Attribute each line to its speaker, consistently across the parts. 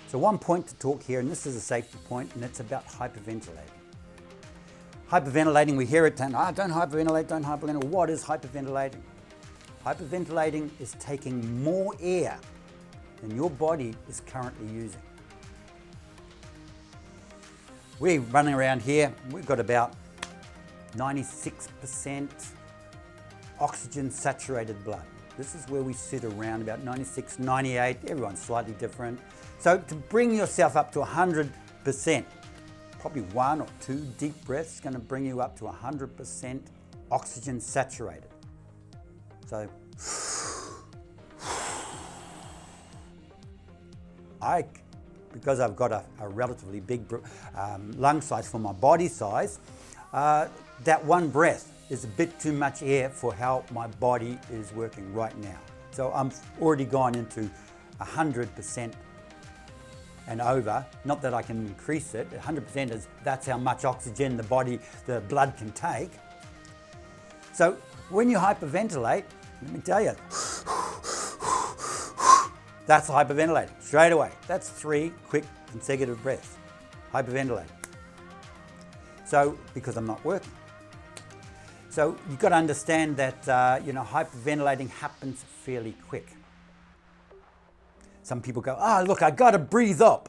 Speaker 1: So one point to talk here, and this is a safety point, and it's about hyperventilating. Hyperventilating, we hear it, and don't hyperventilate, don't hyperventilate. What is hyperventilating? Hyperventilating is taking more air than your body is currently using. We're running around here, we've got about 96% oxygen saturated blood. This is where we sit around about 96, 98, everyone's slightly different. So to bring yourself up to 100%, probably 1 or 2 deep breaths is going to bring you up to 100% oxygen saturated. So because I've got a relatively big lung size for my body size, that one breath is a bit too much air for how my body is working right now. So I'm already gone into 100% and over. Not that I can increase it. 100% is, that's how much oxygen the blood can take. So when you hyperventilate, let me tell you, that's hyperventilating straight away. That's 3 quick consecutive breaths, hyperventilating. So, because I'm not working. So you've got to understand that hyperventilating happens fairly quick. Some people go, look, I got to breathe up.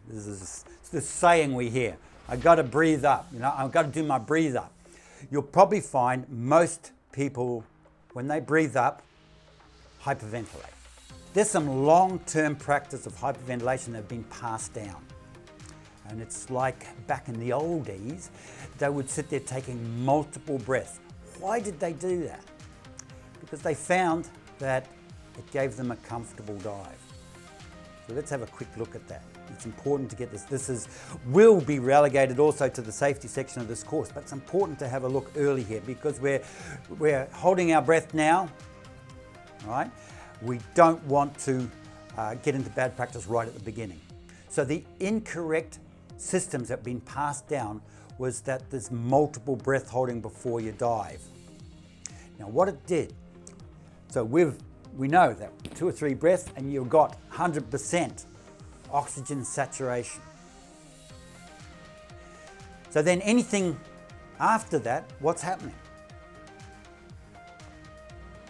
Speaker 1: This is this saying we hear. I got to breathe up. I've got to do my breathe up. You'll probably find most people, when they breathe up, hyperventilate. There's some long-term practice of hyperventilation that have been passed down. And it's like back in the old days, they would sit there taking multiple breaths. Why did they do that? Because they found that it gave them a comfortable dive. So let's have a quick look at that. It's important to get this. This will be relegated also to the safety section of this course, but it's important to have a look early here because we're holding our breath now, right? We don't want to get into bad practice right at the beginning. So the incorrect systems that have been passed down was that there's multiple breath holding before you dive. Now what it did, so we know that 2 or 3 breaths and you've got 100% oxygen saturation. So then anything after that, what's happening?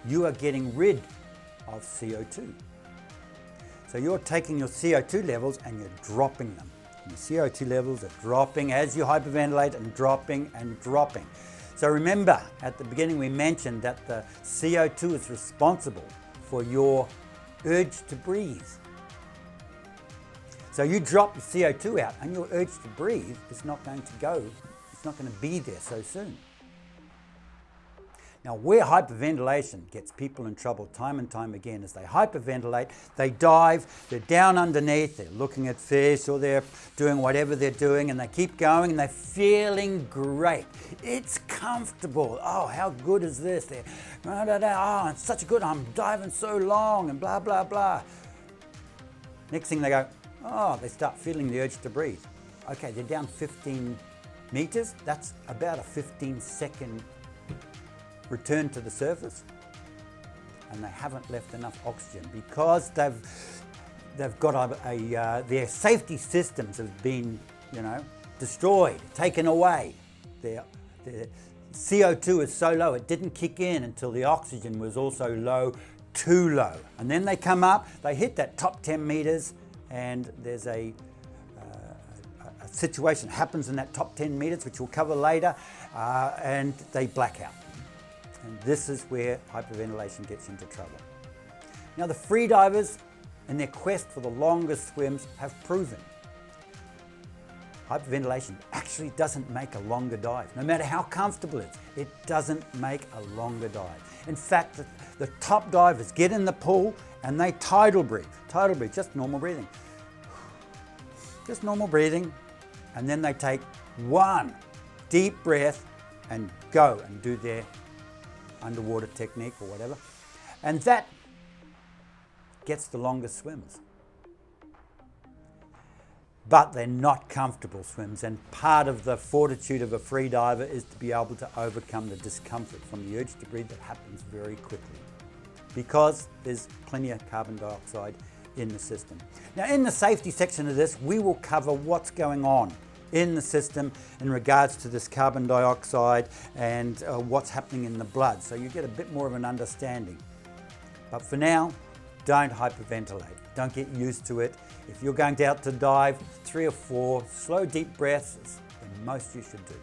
Speaker 1: You are getting rid of CO2. So you're taking your CO2 levels and you're dropping them. And the CO2 levels are dropping as you hyperventilate and dropping and dropping. So remember, at the beginning we mentioned that the CO2 is responsible for your urge to breathe. So you drop the CO2 out and your urge to breathe is not going to be there so soon. Now, where hyperventilation gets people in trouble time and time again is they hyperventilate, they dive, they're down underneath, they're looking at fish or they're doing whatever they're doing and they keep going and they're feeling great. It's comfortable. Oh, how good is this? Oh, it's such good, I'm diving so long and blah, blah, blah. Next thing they go, they start feeling the urge to breathe. Okay, they're down 15 meters. That's about a 15-second return to the surface, and they haven't left enough oxygen because they've got their safety systems have been destroyed, taken away. Their CO2 is so low it didn't kick in until the oxygen was also low, too low, and then they come up, they hit that top 10 meters, and there's a situation happens in that top 10 meters, which we'll cover later, and they black out. And this is where hyperventilation gets into trouble. Now the free divers, in their quest for the longest swims, have proven hyperventilation actually doesn't make a longer dive. No matter how comfortable it is, it doesn't make a longer dive. In fact, the top divers get in the pool and they tidal breathe. Tidal breathe, just normal breathing. Just normal breathing. And then they take one deep breath and go and do their underwater technique or whatever. And that gets the longest swims. But they're not comfortable swims, and part of the fortitude of a free diver is to be able to overcome the discomfort from the urge to breathe that happens very quickly because there's plenty of carbon dioxide in the system. Now, in the safety section of this, we will cover what's going on in the system in regards to this carbon dioxide and what's happening in the blood, so you get a bit more of an understanding. But for now, don't hyperventilate. Don't get used to it. If you're going out to dive, 3 or 4 slow, deep breaths is the most you should do.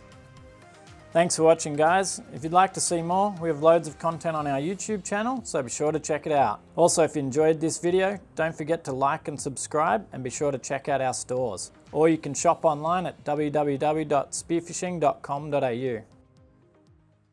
Speaker 2: Thanks for watching, guys. If you'd like to see more, we have loads of content on our YouTube channel, so be sure to check it out. Also, if you enjoyed this video, don't forget to like and subscribe, and be sure to check out our stores. Or you can shop online at www.spearfishing.com.au.